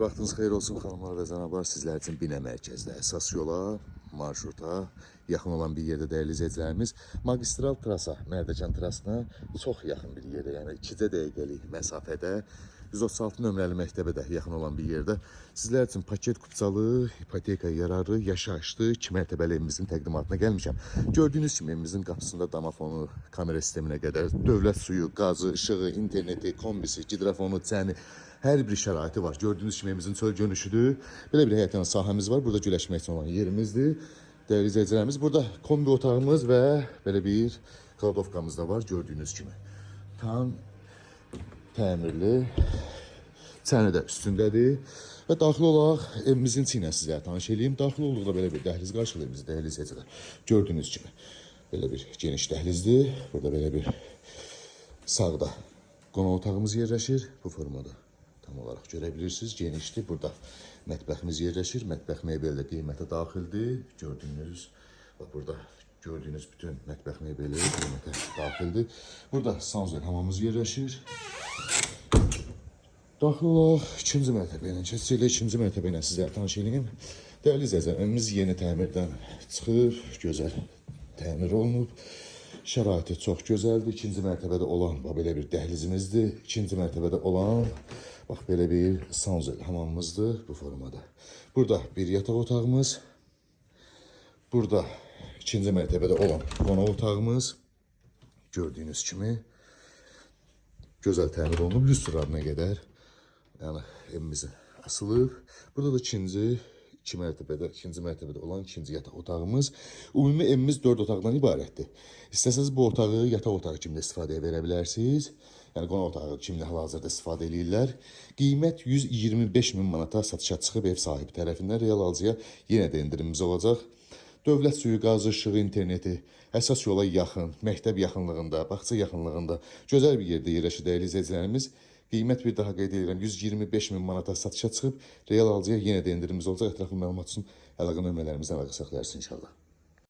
Vaxtınız xeyir olsun xanımlar və cənablar. Sizlər üçün Binə mərkəzdə əsas yola, marşruta yaxın olan bir yerdə dəyərli izləyicilərimiz, magistral trasa, Mərdəkan trasına çox yaxın bir yerdə, yəni 2 dəqiqəlik məsafədə 136 nömrəli məktəbə də yaxın olan bir yerdə sizlər üçün paket kupçalı, ipoteka yararlı, yaşayışlı 2 mərtəbəli evimizin təqdimatına gəlmişəm. Gördüyünüz kimi evimizin qapısında damafonu, kamera sisteminə qədər dövlət suyu, qazı, işığı, interneti, kombisi, gidrofonu, çəni, hər bir şəraiti var. Gördüyünüz kimi evimizin çöl dönüşüdür. Belə bir həyat sahəmiz var. Burada güləşmək üçün olan yerimizdir. Dəyərli izləyicilərimiz, burada kombi otağımız və belə bir kladovkamız da var. Gördüyünüz kimi. Tam təmirli. Çəni də üstündədir. Və daxil olaraq evimizin içinə sizlərə tanış edeyim. Daxil olduqda belə bir dəhliz qarşılayır bizi, dəyərli izləyicilər. Gördüyünüz kimi. Belə bir geniş dəhlizdir. Burada belə bir sağda qonaq otağımız yerləşir bu formada. Tam olarak görebilirsiniz. Genişdir. Burada mətbəximiz yerləşir. Mətbəx mebeli də qiymətə daxildir. Gördüyünüz, bak burada gördüyünüz bütün mətbəx mebeli qiymətə daxildir. Burada sanuzel hamamımız yerləşir. Daxil olaraq ikinci mərtəbə ilə keçəcək. İkinci mərtəbə ilə sizlərə tanış edeyim. Dəyərli izləyicilər, evimiz yeni təmirdən çıxır. Gözəl təmir olunub. Şəraiti çox gözəldir. İkinci mərtəbədə olan belə bir dəhlizimizdir. İkinci mərtəbədə olan bax belə bir sanuzel hamamımızdır bu formada. Burada bir yataq otağımız. Burada ikinci mərtəbədə olan qonaq otağımız. Gördüyünüz kimi gözəl təmir olunub lüstralarına qədər. Yəni evimizin asılıb. Burada da ikinci mərtəbədə olan ikinci yataq otağımız. Ümumi evimiz 4 otaqdan ibarətdir. İstəsəniz bu otağı yataq otağı kimi də istifadəyə verə bilərsiniz. Yəni qonaq otağı kimi hal-hazırda istifadə edirlər. Qiymət 125 min manata satışa çıxıb ev sahibi tərəfindən. Real alıcıya yenə də indirimimiz olacaq. Dövlət suyu, qazı, işığı, interneti əsas yola yaxın, məktəb yaxınlığında, bağça yaxınlığında gözəl bir yerdə yerləşir dəyərli izləyicilərimiz. Qiymət bir daha qeyd edirəm, 125 min manata satışa çıxıb, real alıcıya yenə də indirimimiz olacaq. Ətraflı məlumat üçün əlaqə nömrələrimizdən əlaqə saxlayarsınız inşallah.